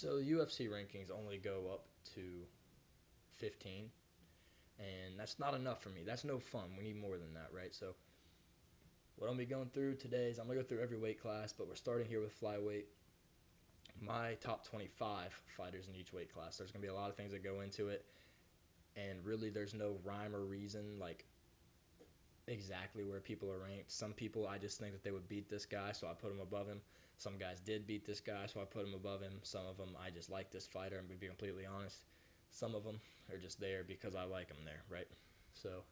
So the UFC rankings only go up to 15, and that's not enough for me. That's no fun. We need more than that, right? So what I'm gonna be going through today is I'm gonna go through every weight class, but we're starting here with flyweight. My top 25 fighters in each weight class. There's gonna be a lot of things that go into it, and really there's no rhyme or reason like exactly where people are ranked. Some people I just think that they would beat this guy, so I put him above him. Some guys did beat this guy, so I put him above him. Some of them I just like this fighter. I'm gonna be completely honest. Some of them are just there because I like them there, right? So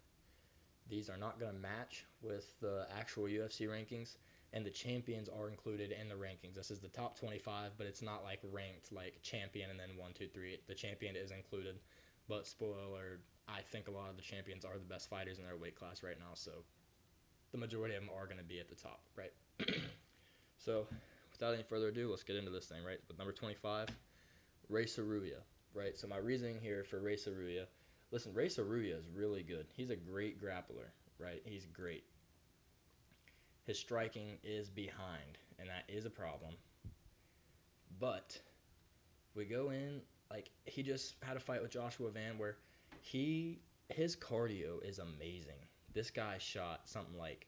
these are not gonna match with the actual UFC rankings, and the champions are included in the rankings. This is the top 25, but it's not like ranked like champion and then one, two, three. The champion is included, but spoiler, I think a lot of the champions are the best fighters in their weight class right now, so the majority of them are going to be at the top, right? So, without any further ado, let's get into this thing, right? With number 25, Ray Saruya, right? So, my reasoning here for Ray Saruya, listen, Ray Saruya is really good. He's a great grappler, right? He's great. His striking is behind, and that is a problem. But we go in, like, he just had a fight with Joshua Van where his cardio is amazing. This guy shot something like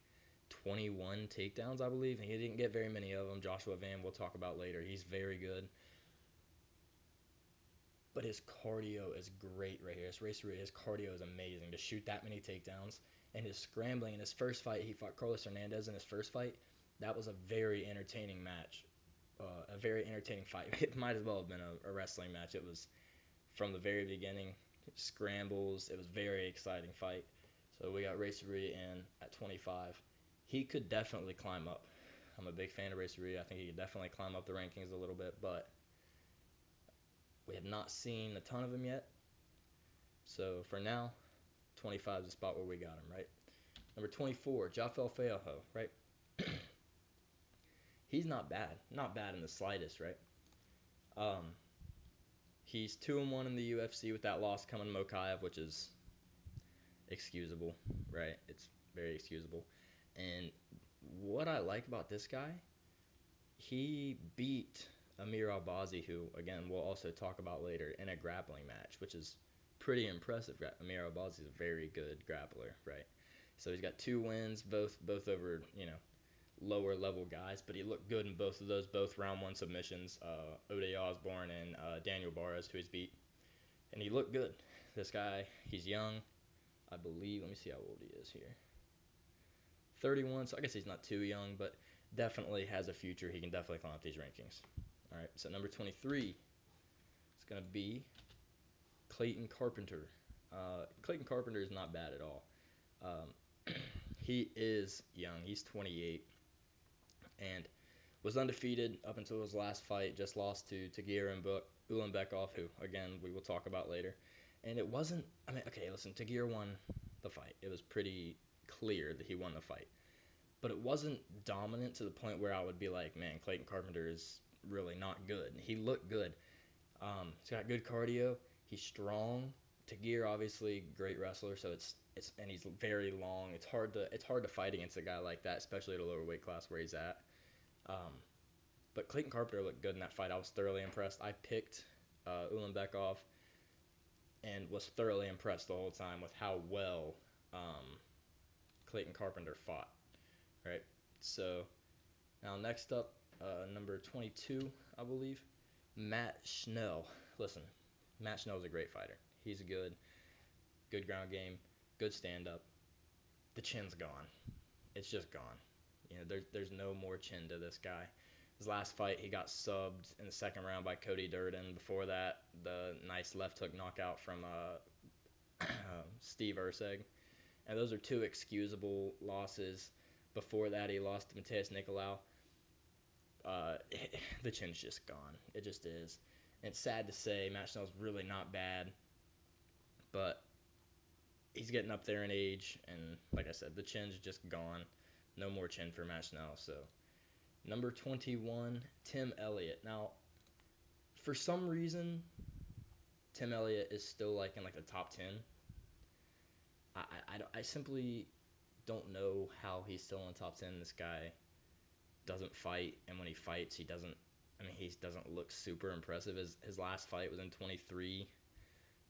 21 takedowns, I believe, and he didn't get very many of them. Joshua Van, we'll talk about later. He's very good. But his cardio is great right here. His cardio is amazing to shoot that many takedowns. And his scrambling in his first fight, he fought Carlos Hernandez in his first fight. That was a very entertaining match, a very entertaining fight. It might as well have been a wrestling match. It was from the very beginning, scrambles. It was a very exciting fight. So we got Ray Saruya in at 25. He could definitely climb up. I'm a big fan of Ray Saruya. I think he could definitely climb up the rankings a little bit, but we have not seen a ton of him yet. So for now, 25 is the spot where we got him, right? Number 24, Jafel Feoho, right? He's not bad. Not bad in the slightest, right? Um, he's 2-1 in the UFC with that loss coming to Mokaev, which is excusable, right? It's very excusable. And what I like about this guy, he beat Amir Albazi, who, again, we'll also talk about later, in a grappling match, which is pretty impressive. Amir Albazi is a very good grappler, right? So he's got 2 wins, both over, lower level guys, but he looked good in both of those, both round one submissions. Ode Osborne and Daniel Barras, who he's beat, and he looked good. This guy, he's young, I believe. Let me see how old he is here. 31, so I guess he's not too young, but definitely has a future. He can definitely climb up these rankings. All right, so number 23 is going to be Clayton Carpenter. Clayton Carpenter is not bad at all. He is young. He's 28 and was undefeated up until his last fight. Just lost to Tagir Ulanbekov, who, again, we will talk about later. And it wasn't, okay, listen, Tagir won the fight. It was pretty clear that he won the fight. But it wasn't dominant to the point where I would be like, man, Clayton Carpenter is really not good. He looked good. He's got good cardio. He's strong. Tagir, obviously, great wrestler. So it's and he's very long. It's hard to fight against a guy like that, especially at a lower weight class where he's at. Um, but Clayton Carpenter looked good in that fight. I was thoroughly impressed. I picked Ulanbekov and was thoroughly impressed the whole time with how well Clayton Carpenter fought. Right. So now next up, number 22, I believe, Matt Schnell. Listen, Matt Schnell is a great fighter. He's good ground game, good stand up. The chin's gone. It's just gone. There's no more chin to this guy. His last fight, he got subbed in the second round by Cody Durden. Before that, the nice left hook knockout from Steve Urseg. And those are two excusable losses. Before that, he lost to Mateus Nicolau. The chin's just gone. It just is. And it's sad to say Matt Schnell's really not bad, but he's getting up there in age, and like I said, the chin's just gone. No more chin for Matt Schnell. So number 21, Tim Elliott. Now, for some reason, Tim Elliott is still like in like the top 10. I simply don't know how he's still in the top 10. This guy doesn't fight, and when he fights, he doesn't I mean, he doesn't look super impressive. His last fight was in 23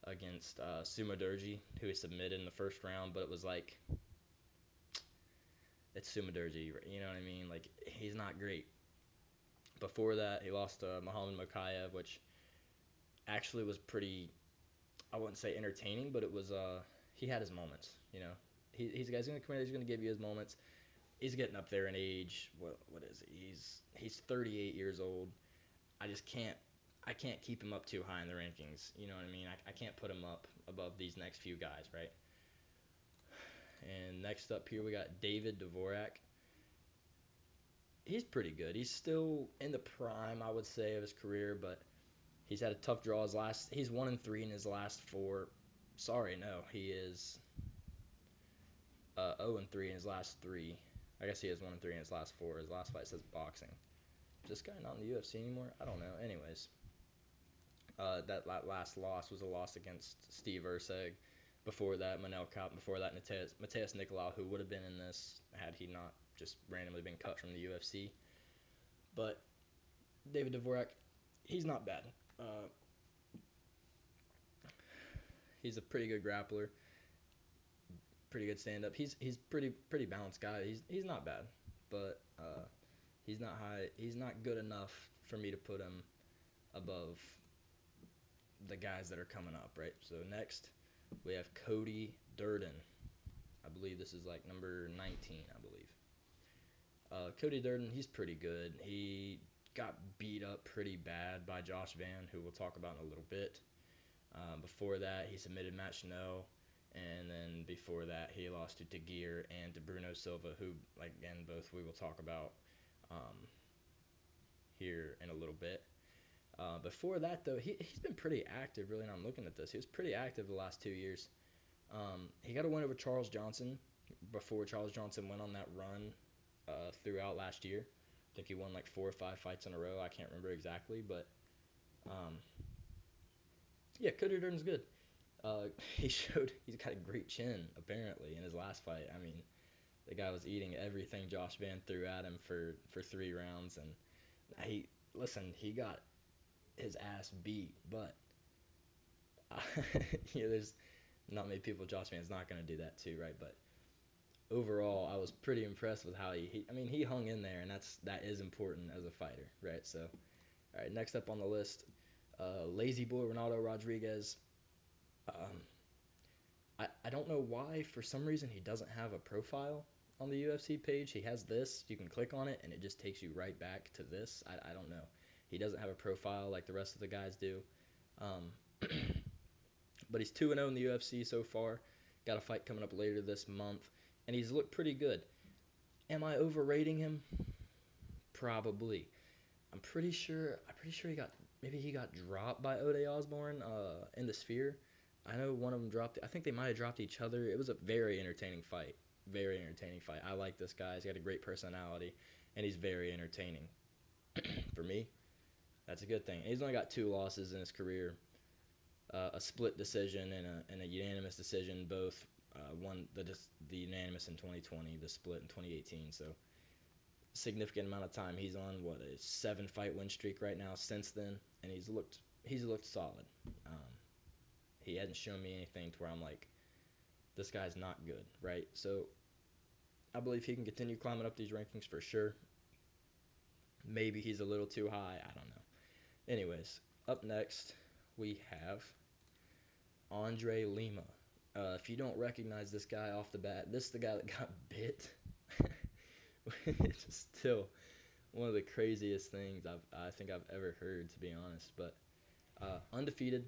against Sumo Durji, who he submitted in the first round, but it was like, it's Sumo Durji, you know what I mean? Like, he's not great. Before that, he lost to Muhammad Mokaev, which actually was pretty, I wouldn't say entertaining, but it was, he had his moments, you know? He's a guy's going to come in, he's going to give you his moments. He's getting up there in age. What is it? He's 38 years old. I can't keep him up too high in the rankings. You know what I mean? I can't put him up above these next few guys, right? And next up here we got David Dvorak. He's pretty good. He's still in the prime, I would say, of his career, but he's had a tough draw. He's 1-3 in his last four. Sorry, no, he is 0-3 in his last three. I guess he has 1-3 in his last four. His last fight says boxing. Is this guy not in the UFC anymore? I don't know. Anyways, that last loss was a loss against Steve Urseg. Before that, Manel Kape. Before that, Mateus Nicolau, who would have been in this had he not just randomly been cut from the UFC. But David Dvorak, he's not bad. He's a pretty good grappler, pretty good stand-up. He's pretty balanced guy. He's not bad, but he's not high. He's not good enough for me to put him above the guys that are coming up, right? So next, we have Cody Durden. I believe this is like number 19, I believe. Cody Durden, he's pretty good. He got beat up pretty bad by Josh Van, who we'll talk about in a little bit. Before that, he submitted Matt Chanel, and then before that, he lost to Tagir and to Bruno Silva, who, like, again, both we will talk about here in a little bit. Before that, though, he's been pretty active, really, and I'm looking at this. He was pretty active the last 2 years. He got a win over Charles Johnson before Charles Johnson went on that run throughout last year. I think he won like 4 or 5 fights in a row. I can't remember exactly, but yeah, Cody Durden's good. He's got a great chin, apparently, in his last fight. I mean, the guy was eating everything Josh Van threw at him for 3 rounds, and he got his ass beat, but there's not many people Josh Van's not going to do that too, right? But overall, I was pretty impressed with how he hung in there, and that is important as a fighter, right? So, all right, next up on the list, Lazy Boy Ronaldo Rodriguez. I don't know why, for some reason, he doesn't have a profile on the UFC page. He has this. You can click on it, and it just takes you right back to this. I don't know. He doesn't have a profile like the rest of the guys do. But he's 2-0 in the UFC so far. Got a fight coming up later this month, and he's looked pretty good. Am I overrating him? Probably. I'm pretty sure he got dropped by Ode Osborne in the Sphere. I know one of them dropped. I think they might have dropped each other. It was a very entertaining fight. Very entertaining fight. I like this guy. He's got a great personality, and he's very entertaining. For me, that's a good thing. He's only got 2 losses in his career. A split decision and a unanimous decision, both won the unanimous in 2020, the split in 2018. So significant amount of time. He's on a 7-fight win streak right now since then, and he's looked solid. He hasn't shown me anything to where I'm like, this guy's not good, right? So I believe he can continue climbing up these rankings for sure. Maybe he's a little too high. I don't know. Anyways, up next we have Andre Lima. If you don't recognize this guy off the bat, this is the guy that got bit. It's still one of the craziest things I think I've ever heard, to be honest. But undefeated.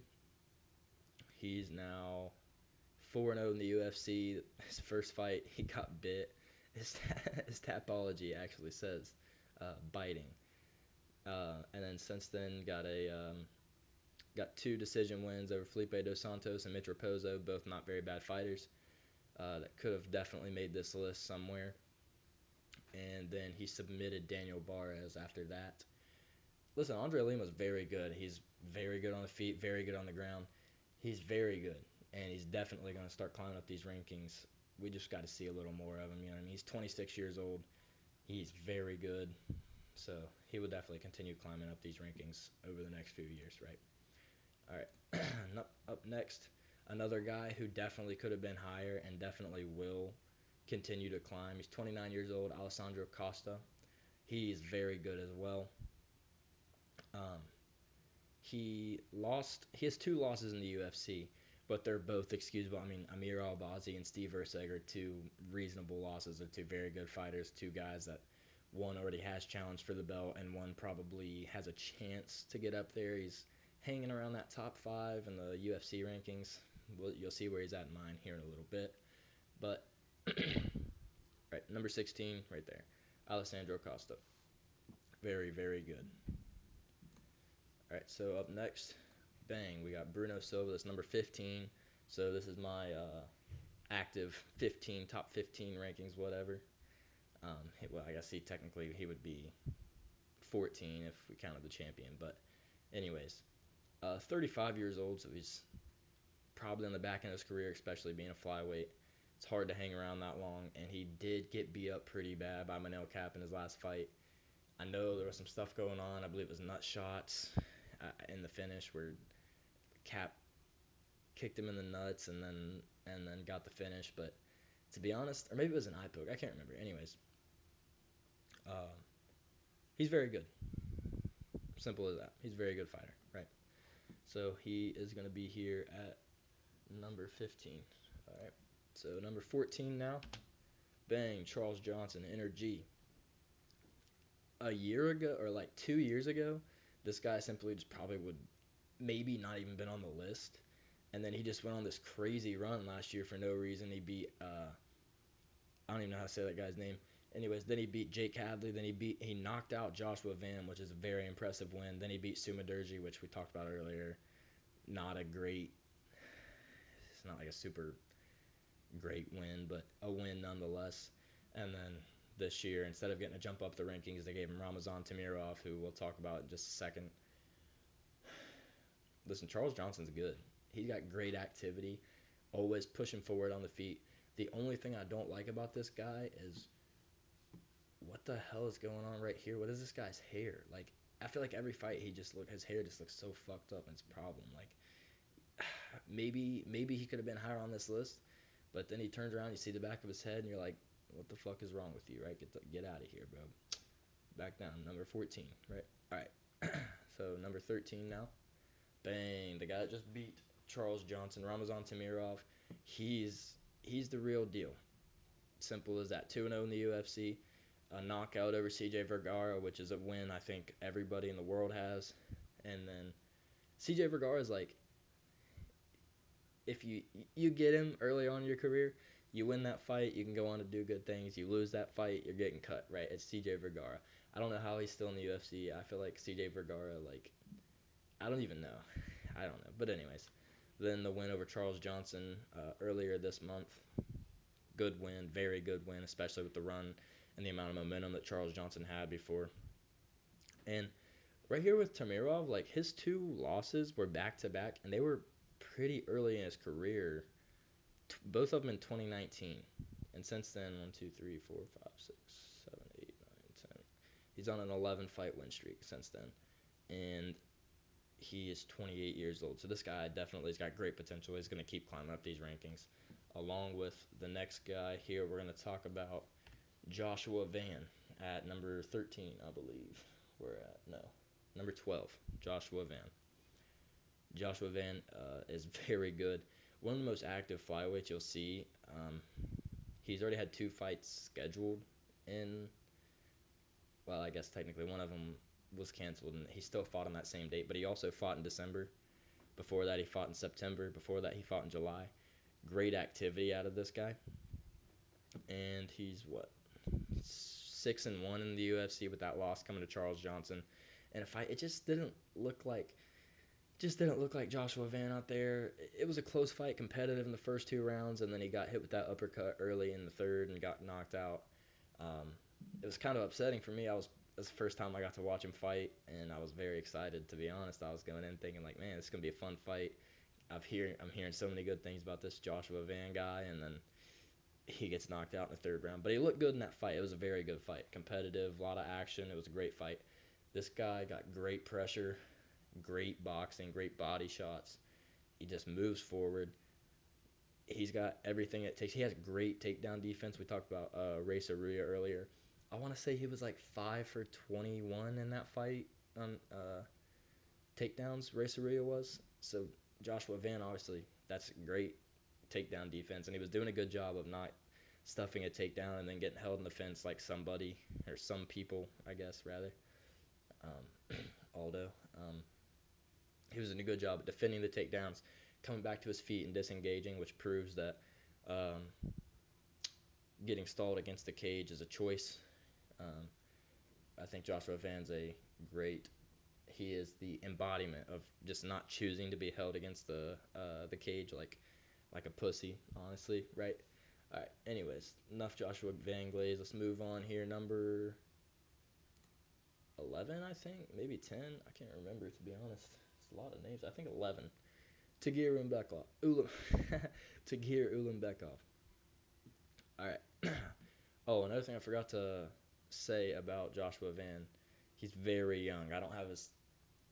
He's now 4-0 in the UFC. His first fight, he got bit. His Tapology actually says biting. And then since then, got 2 decision wins over Felipe Dos Santos and Mitch Raposo, both not very bad fighters. That could have definitely made this list somewhere. And then he submitted Daniel Barres after that. Listen, Andre Lima's very good. He's very good on the feet, very good on the ground. He's very good, and he's definitely going to start climbing up these rankings. We just got to see a little more of him. You know what I mean? He's 26 years old. He's very good. So he will definitely continue climbing up these rankings over the next few years, right? All right. Up next, another guy who definitely could have been higher and definitely will continue to climb. He's 29 years old, Alessandro Costa. He's very good as well. Um, he has two losses in the UFC, but they're both excusable. I mean, Amir Albazi and Steve Erceg are two reasonable losses. They're two very good fighters, two guys that one already has challenged for the belt, and one probably has a chance to get up there. He's hanging around that top 5 in the UFC rankings. You'll see where he's at in mine here in a little bit. But, right, number 16, right there, Alessandro Costa. Very, very good. All right, so up next, bang, we got Bruno Silva. That's number 15. So this is my active 15, top 15 rankings, whatever. Well, I guess he would be 14 if we counted the champion. But anyways, 35 years old, so he's probably on the back end of his career, especially being a flyweight. It's hard to hang around that long, and he did get beat up pretty bad by Manel Cap in his last fight. I know there was some stuff going on. I believe it was nut shots in the finish where Cap kicked him in the nuts and then got the finish. But to be honest, or maybe it was an eye poke. I can't remember. Anyways, uh, he's very good. Simple as that. He's a very good fighter, right? So he is going to be here at number 15. All right. So number 14 now. Bang, Charles Johnson, Energy. A year ago, or like 2 years ago, this guy simply just probably would maybe not even been on the list. And then he just went on this crazy run last year for no reason. He beat I don't even know how to say that guy's name. Anyways, then he beat Jake Hadley. Then he knocked out Joshua Van, which is a very impressive win. Then he beat Sumadurji, which we talked about earlier. Not a great, it's not like a super great win, but a win nonetheless. And then this year, instead of getting to jump up the rankings, they gave him Ramazan Tamirov, who we'll talk about in just a second. Listen, Charles Johnson's good. He's got great activity, always pushing forward on the feet. The only thing I don't like about this guy is what the hell is going on right here? What is this guy's hair? Like, I feel like every fight his hair just looks so fucked up, and it's a problem. Like, maybe he could have been higher on this list, but then he turns around, you see the back of his head, and you're like, what the fuck is wrong with you, right? Get out of here, bro. Back down, number 14, right? All right. So number 13 now. Bang, the guy that just beat Charles Johnson, Ramazan Tamirov. He's the real deal. Simple as that. 2-0 in the UFC. A knockout over CJ Vergara, which is a win I think everybody in the world has. And then CJ Vergara is like, if you get him early on in your career, you win that fight, you can go on to do good things. You lose that fight, you're getting cut, right? It's CJ Vergara. I don't know how he's still in the UFC. I feel like CJ Vergara, like, I don't even know. I don't know. But anyways, then the win over Charles Johnson earlier this month. Good win, very good win, especially with the run and the amount of momentum that Charles Johnson had before. And right here with Tamirov, like his two losses were back to back, and they were pretty early in his career. Both of them in 2019, and since then, 1, 2, 3, 4, 5, 6, 7, 8, 9, 10. He's on an 11 fight win streak since then, and he is 28 years old. So this guy definitely has got great potential. He's going to keep climbing up these rankings. Along with the next guy here, we're going to talk about Joshua Van at number 13, I believe. We're at, no, number 12, Joshua Van. Joshua Van is very good. One of the most active flyweights you'll see. He's already had 2 fights scheduled in, well, I guess technically one of them was canceled, and he still fought on that same date, but he also fought in December. Before that, he fought in September. Before that, he fought in July. Great activity out of this guy. And he's, 6-1 in the UFC with that loss coming to Charles Johnson. And it just didn't look like Joshua Van out there. It was a close fight, competitive in the first 2 rounds, and then he got hit with that uppercut early in the third and got knocked out. It was kind of upsetting for me. It was the first time I got to watch him fight, and I was very excited, to be honest. I was going in thinking, like, man, this is going to be a fun fight. I'm hearing so many good things about this Joshua Van guy, and then he gets knocked out in the third round. But he looked good in that fight. It was a very good fight. Competitive, a lot of action. It was a great fight. This guy got great pressure, great boxing, great body shots. He just moves forward. He's got everything it takes. He has great takedown defense. We talked about Ray Saruya earlier. I want to say he was like 5 for 21 in that fight on takedowns. Ray Saruya was. So Joshua Van, obviously, that's great takedown defense, and he was doing a good job of not stuffing a takedown and then getting held in the fence like somebody or some people, I guess, rather. Aldo. He was doing a good job at defending the takedowns, coming back to his feet and disengaging, which proves that um, getting stalled against the cage is a choice. Um, I think Joshua Van's a great. He is the embodiment of just not choosing to be held against the cage like a pussy, honestly, right? All right. Anyways, enough Joshua Van Glaze. Let's move on here. Number 11, I think, maybe 10. I can't remember, to be honest. It's a lot of names. I think 11. Tagir Ulanbekov. Tagir Ulanbekov. All right. Oh, another thing I forgot to say about Joshua Van. He's very young. I don't have his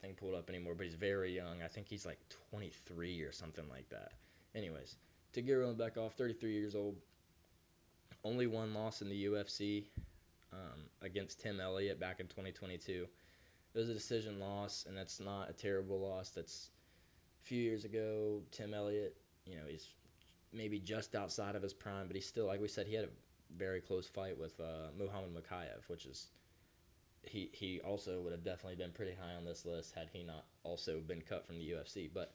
thing pulled up anymore, but he's very young. I think he's like 23 or something like that. Anyways, Tagir Ulanbekov, 33 years old. Only one loss in the UFC against Tim Elliott back in 2022. It was a decision loss, and that's not a terrible loss. That's a few years ago. Tim Elliott, he's maybe just outside of his prime, but he's still, like we said, he had a very close fight with Muhammad Makayev, which is he also would have definitely been pretty high on this list had he not also been cut from the UFC. But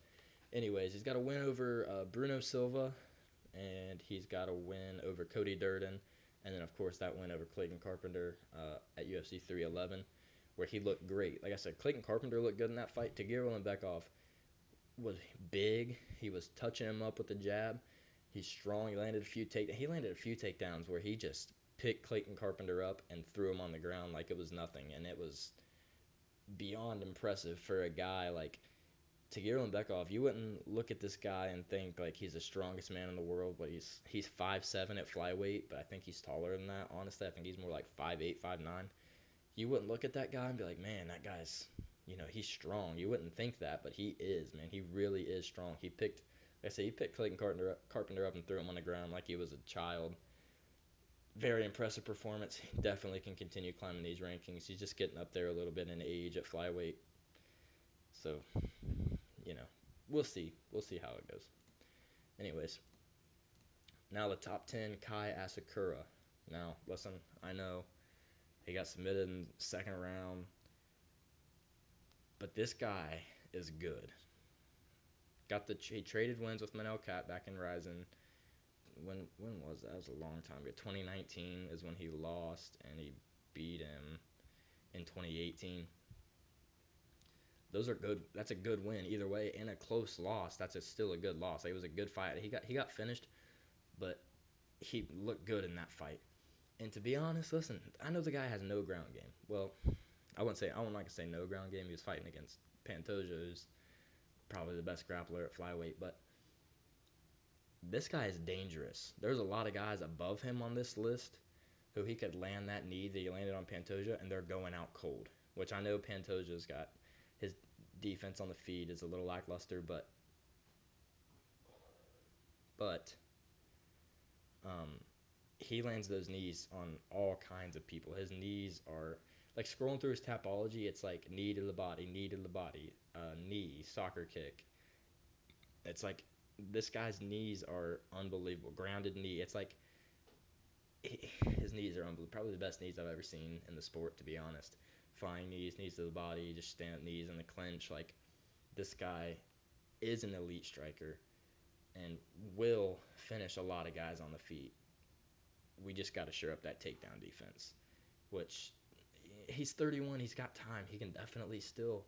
anyways, he's got a win over Bruno Silva, and he's got a win over Cody Durden, and then of course that win over Clayton Carpenter at UFC 311, where he looked great. Like I said, Clayton Carpenter looked good in that fight. Tagir Ulanbekov was big. He was touching him up with the jab. He's strong. He landed a few takedowns where he just picked Clayton Carpenter up and threw him on the ground like it was nothing, and it was beyond impressive for a guy like Tagir Ulanbekov. You wouldn't look at this guy and think like he's the strongest man in the world, but he's 5'7" at flyweight, but I think he's taller than that. Honestly, I think he's more like 5'8", 5'9". You wouldn't look at that guy and be like, man, that guy's, he's strong. You wouldn't think that, but he is, man. He really is strong. He picked Clayton Carpenter up and threw him on the ground like he was a child. Very impressive performance. He definitely can continue climbing these rankings. He's just getting up there a little bit in age at flyweight. So, we'll see. We'll see how it goes. Anyways, now the top 10, Kai Asakura. Now, listen, I know he got submitted in the second round, but this guy is good. He traded wins with Manel Cat back in Ryzen. When was that? That was a long time ago. 2019 is when he lost, and he beat him in 2018. Those are good. That's a good win either way, and a close loss. Still a good loss. Like, it was a good fight. He got finished, but he looked good in that fight. And to be honest, listen, I know the guy has no ground game. Well, I'm not gonna say no ground game. He was fighting against Pantoja, who's probably the best grappler at flyweight, but this guy is dangerous. There's a lot of guys above him on this list who he could land that knee that he landed on Pantoja, and they're going out cold. Which I know Pantoja's got his defense on the feet is a little lackluster, but um, he lands those knees on all kinds of people. His knees are like scrolling through his Tapology. It's like knee to the body, knee, soccer kick. It's like this guy's knees are unbelievable. Grounded knee. It's like his knees are unbelievable. Probably the best knees I've ever seen in the sport, to be honest. Flying knees to the body, just stand up knees in the clinch. Like, this guy is an elite striker and will finish a lot of guys on the feet. We just got to shore up that takedown defense, which he's 31. He's got time. He can definitely still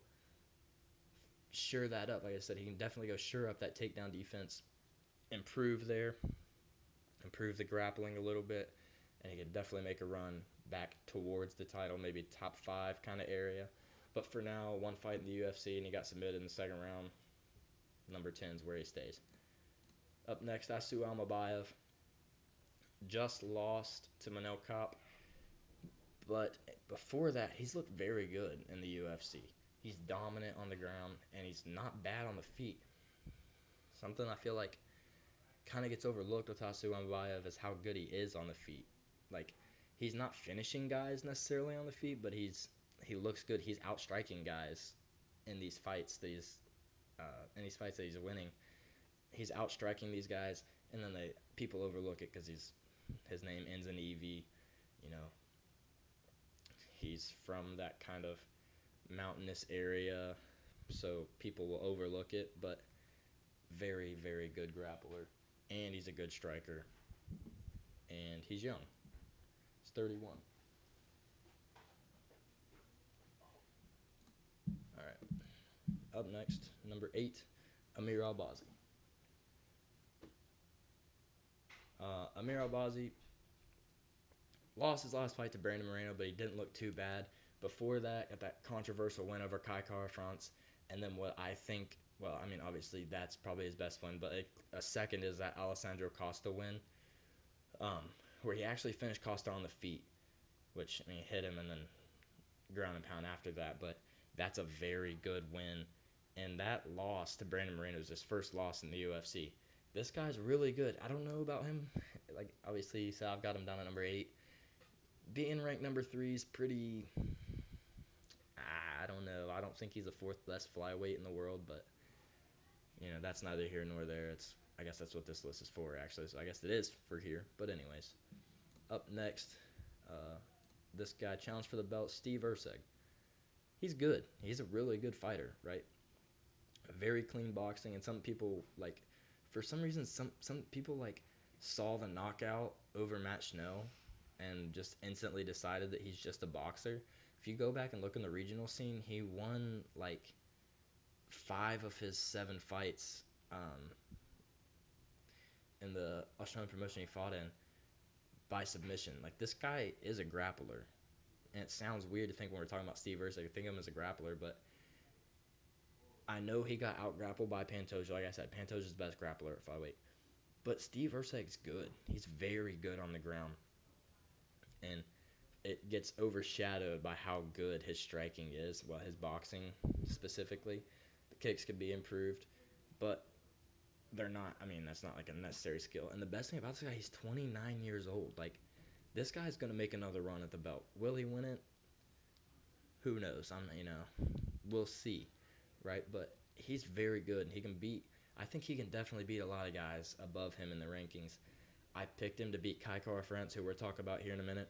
shore that up. Like I said, he can definitely go shore up that takedown defense, improve the grappling a little bit, and he could definitely make a run back towards the title, maybe top 5 kind of area. But for now, one fight in the UFC, and he got submitted in the second round. Number 10 is where he stays. Up next, Asu Almabayev. just lost to Manel Cop, but before that, he's looked very good in the UFC. He's dominant on the ground, and he's not bad on the feet. Something I feel like kind of gets overlooked with Tasu Ambayev is how good he is on the feet. Like, he's not finishing guys necessarily on the feet, but he looks good. He's outstriking guys in these fights. In these fights that he's winning, he's outstriking these guys, and then people overlook it because his name ends in EV. You know, he's from that kind of mountainous area, so people will overlook it. But very, very good grappler, and he's a good striker, and he's young. He's 31. All right. Up next, number 8, Amir Albazi. Amir Albazi lost his last fight to Brandon Moreno, but he didn't look too bad. Before that, got that controversial win over Kai Kara France, and then what I think, well, I mean, obviously that's probably his best win, but a second is that Alessandro Costa win, where he actually finished Costa on the feet, which, I mean, hit him and then ground and pound after that, but that's a very good win. And that loss to Brandon Moreno is his first loss in the UFC. This guy's really good. I don't know about him. Like, obviously, so I've got him down at number 8. Being ranked number 3 is pretty. I don't know. I don't think he's the fourth best flyweight in the world, but that's neither here nor there. I guess that's what this list is for, actually. So I guess it is for here. But anyways, up next, this guy challenged for the belt, Steve Erceg. He's good. He's a really good fighter, right? Very clean boxing, and some people for some reason, some people saw the knockout over Matt Schnell and just instantly decided that he's just a boxer. If you go back and look in the regional scene, he won 5 of his 7 fights in the Australian promotion he fought in by submission. Like, this guy is a grappler, and it sounds weird to think when we're talking about Steve Erceg, I think of him as a grappler, but I know he got out-grappled by Pantoja. Like I said, Pantoja's the best grappler at flyweight. But Steve Erceg's good. He's very good on the ground. And it gets overshadowed by how good his striking is. Well, his boxing specifically. The kicks could be improved. But they're not, I mean, that's not like a necessary skill. And the best thing about this guy, he's 29 years old. Like, this guy's going to make another run at the belt. Will he win it? Who knows? We'll see. Right? But he's very good. He can beat. I think he can definitely beat a lot of guys above him in the rankings. I picked him to beat Kai Kara France, who we'll talk about here in a minute.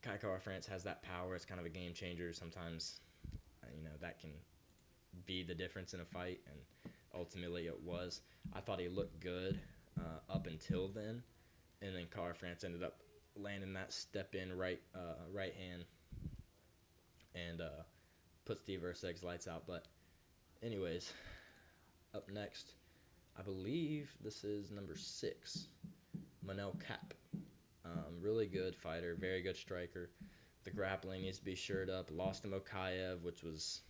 Kai Kara France has that power. It's kind of a game changer. Sometimes, that can be the difference in a fight, and ultimately it was. I thought he looked good up until then, and then Kara France ended up landing that step in right hand and put Steve Erceg's lights out. But anyways, up next, I believe this is number 6, Manel Cap. Really good fighter, very good striker. The grappling needs to be shored up. Lost to Mokaev, which was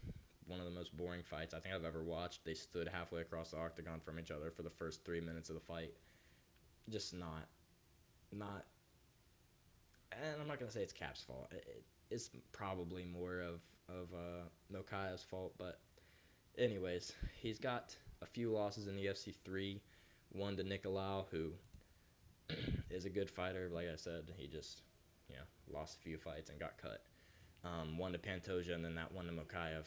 one of the most boring fights I think I've ever watched. They stood halfway across the octagon from each other for the first 3 minutes of the fight. Just not, and I'm not gonna say it's Cap's fault. It's probably more of Mokaev's fault, but anyways, he's got a few losses in the UFC 3. One to Nicolau, who is a good fighter. Like I said, he just lost a few fights and got cut. One to Pantoja, and then that one to Mokaev.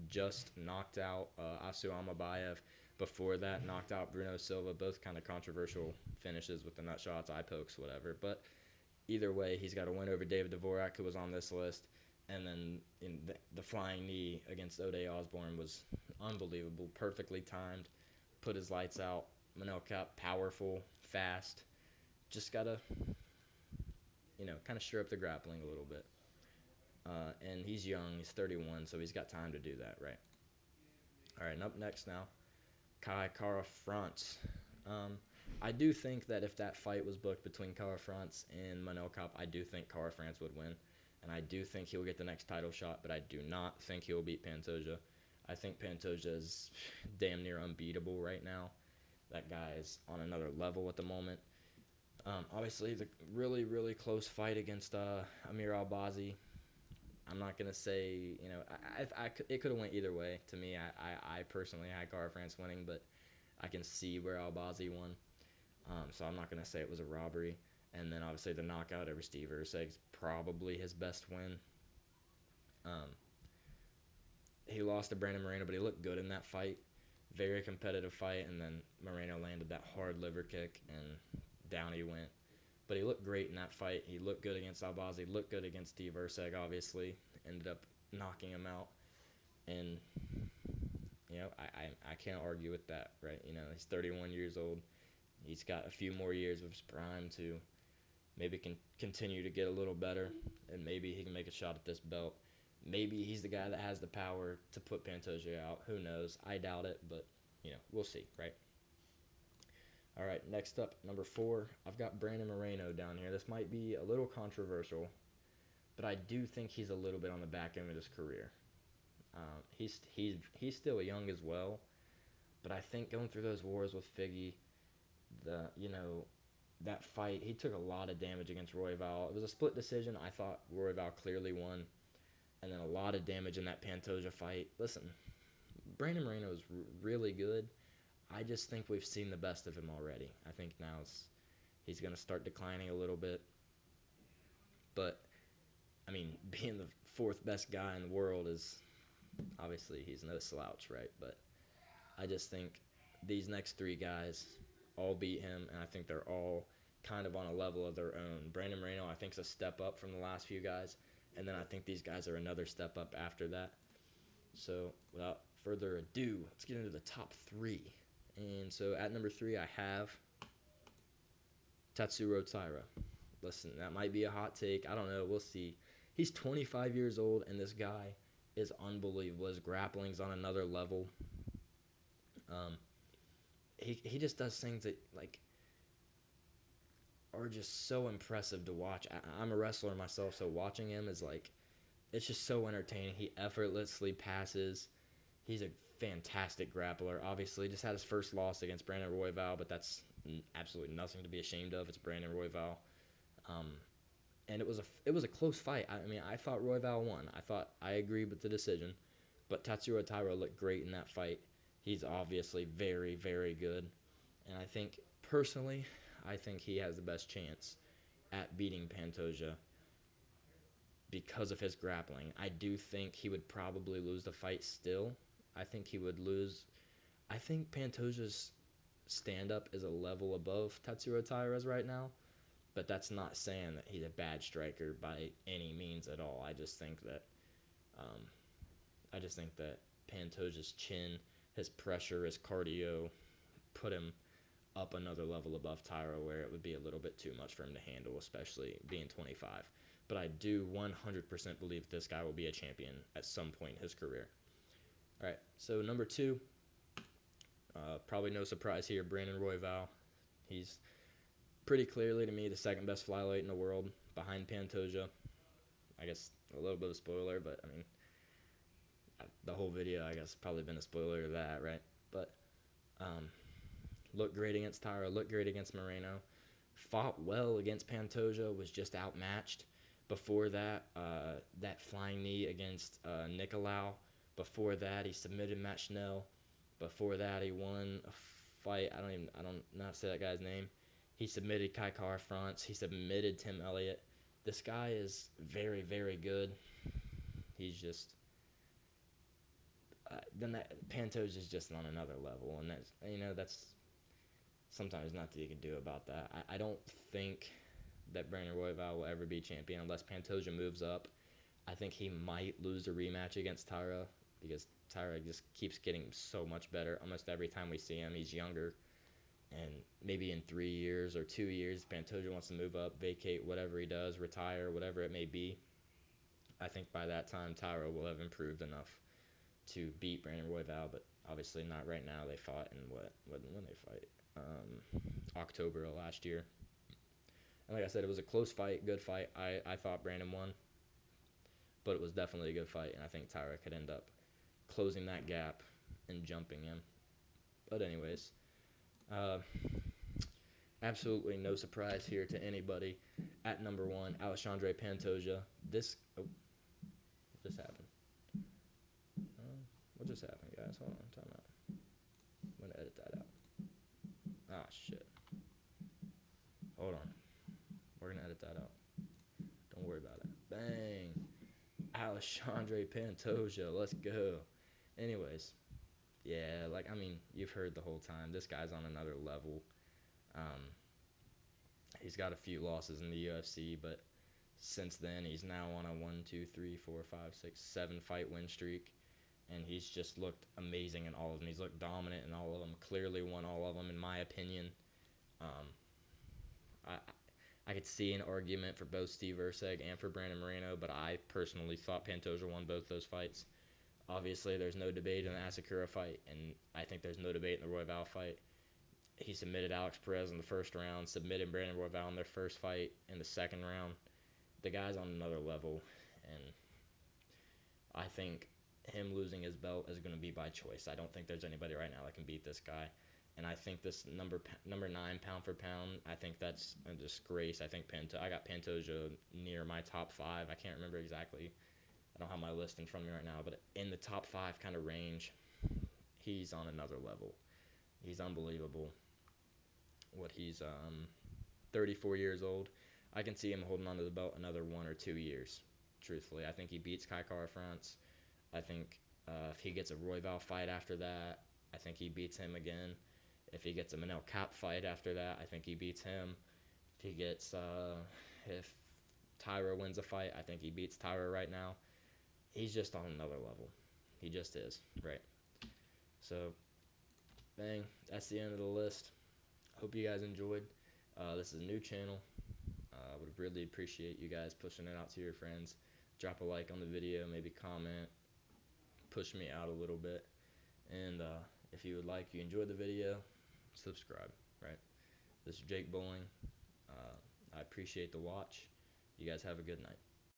Just knocked out Asu Amabayev. Before that, knocked out Bruno Silva. Both kind of controversial finishes with the nut shots, eye pokes, whatever. But either way, he's got a win over David Dvorak, who was on this list. And then the flying knee against Ode Osborne was unbelievable, perfectly timed, put his lights out. Manel Cap, powerful, fast. Just got to, kind of stir up the grappling a little bit. And he's young. He's 31, so he's got time to do that, right? All right, and up next now, Kai Kara France. I do think that if that fight was booked between Kara France and Manel Cap, I do think Kara France would win. And I do think he'll get the next title shot, but I do not think he'll beat Pantoja. I think Pantoja is damn near unbeatable right now. That guy is on another level at the moment. Obviously, the really, really close fight against Amir Albazi. I'm not gonna say, it could have went either way. To me, I personally had Garbrandt winning, but I can see where Albazi won. So I'm not gonna say it was a robbery. And then obviously the knockout over Steve Urseg's probably his best win. Um, he lost to Brandon Moreno, but he looked good in that fight. Very competitive fight, and then Moreno landed that hard liver kick, and down he went. But he looked great in that fight. He looked good against Albazi. Looked good against Steve Urseg, obviously. Ended up knocking him out. And, I can't argue with that, right? He's 31 years old. He's got a few more years of his prime to maybe can continue to get a little better, and maybe he can make a shot at this belt. Maybe he's the guy that has the power to put Pantoja out. Who knows? I doubt it, but, we'll see, right? All right, next up, number 4, I've got Brandon Moreno down here. This might be a little controversial, but I do think he's a little bit on the back end of his career. He's still young as well, but I think going through those wars with Figgy, that fight, he took a lot of damage against Royval. It was a split decision. I thought Royval clearly won, and then a lot of damage in that Pantoja fight. Listen, Brandon Moreno is really good. I just think we've seen the best of him already. I think now he's going to start declining a little bit. But, being the 4th best guy in the world is obviously he's no slouch, right? But I just think these next 3 guys all beat him, and I think they're all kind of on a level of their own. Brandon Moreno, I think, is a step up from the last few guys, and then I think these guys are another step up after that. So without further ado, let's get into the top 3. And so at number 3, I have Tatsuro Taira. Listen, that might be a hot take. I don't know. We'll see. He's 25 years old, and this guy is unbelievable. His grappling's on another level. He just does things that, are just so impressive to watch. I'm a wrestler myself, so watching him is, it's just so entertaining. He effortlessly passes. He's a fantastic grappler. Obviously, just had his first loss against Brandon Royval, but that's absolutely nothing to be ashamed of. It's Brandon Royval. And it was a close fight. I thought Royval won. I agreed with the decision, but Tatsuro Taira looked great in that fight. He's obviously very, very good, and personally, I think he has the best chance at beating Pantoja because of his grappling. I do think he would probably lose the fight still. I think he would lose. I think Pantoja's stand-up is a level above Tatsuro Taira's right now, but that's not saying that he's a bad striker by any means at all. Um, I just think that Pantoja's chin, his pressure, his cardio, put him up another level above Taira, where it would be a little bit too much for him to handle, especially being 25. But I do 100% believe this guy will be a champion at some point in his career. All right, so number 2, probably no surprise here, Brandon Royval. He's pretty clearly, to me, the 2nd best flyweight in the world, behind Pantoja. I guess a little bit of a spoiler, but the whole video, I guess, probably been a spoiler of that, right? But looked great against Taira, looked great against Moreno, fought well against Pantoja, was just outmatched. Before that, that flying knee against Nicolau. Before that, he submitted Matt Schnell. Before that, he won a fight. I don't know how to say that guy's name. He submitted Kai Kara France. He submitted Tim Elliott. This guy is very, very good. He's just then that Pantoja is just on another level, and that's sometimes nothing you can do about that. I don't think that Brandon Royval will ever be champion unless Pantoja moves up. I think he might lose a rematch against Taira because Taira just keeps getting so much better. Almost every time we see him, he's younger. And maybe in 3 years or 2 years, Pantoja wants to move up, vacate whatever he does, retire, whatever it may be. I think by that time, Taira will have improved enough to beat Brandon Royval, but obviously not right now. They fought in when they fight? October of last year. And like I said, it was a close fight, good fight. I thought Brandon won, but it was definitely a good fight, and I think Taira could end up closing that gap and jumping him. But anyways, Uh, Absolutely no surprise here to anybody. At number one, Alexandre Pantoja. What just happened? What just happened, guys? Hold on, time out. I'm gonna edit that out. Ah, shit. Hold on. We're gonna edit that out. Don't worry about it. Bang. Alexandre Pantoja. Let's go. Anyways, yeah, like, I mean, you've heard the whole time. This guy's on another level. Um, he's got a few losses in the UFC, but since then, he's now on a 7 fight win streak. And he's just looked amazing in all of them. He's looked dominant in all of them. Clearly won all of them, in my opinion. Um, I I could see an argument for both Steve Erceg and for Brandon Moreno, but I personally thought Pantoja won both those fights. Obviously, there's no debate in the Asakura fight, and I think there's no debate in the Royval fight. He submitted Alex Perez in the first round, submitted Brandon Royval in their first fight in the second round. The guy's on another level, and I think him losing his belt is going to be by choice. I don't think there's anybody right now that can beat this guy. And I think this number 9 pound for pound, I think that's a disgrace. I got Pantoja near my top five. I can't remember exactly. I don't have my list in front of me right now, but in the top five kind of range, he's on another level. He's unbelievable. He's 34 years old. I can see him holding on to the belt another 1 or 2 years. Truthfully, I think he beats Kai Kara France. I think if he gets a Royval fight after that, I think he beats him again. If he gets a Manel Cap fight after that, I think he beats him. If he gets, if Tyra wins a fight, I think he beats Tyra right now. He's just on another level. He just is, right? So, bang, that's the end of the list. Hope you guys enjoyed. This is a new channel. Would really appreciate you guys pushing it out to your friends. Drop a like on the video, maybe comment, push me out a little bit. And if you would like, you enjoyed the video, subscribe, right? This is Jake Bowling. I appreciate the watch. You guys have a good night.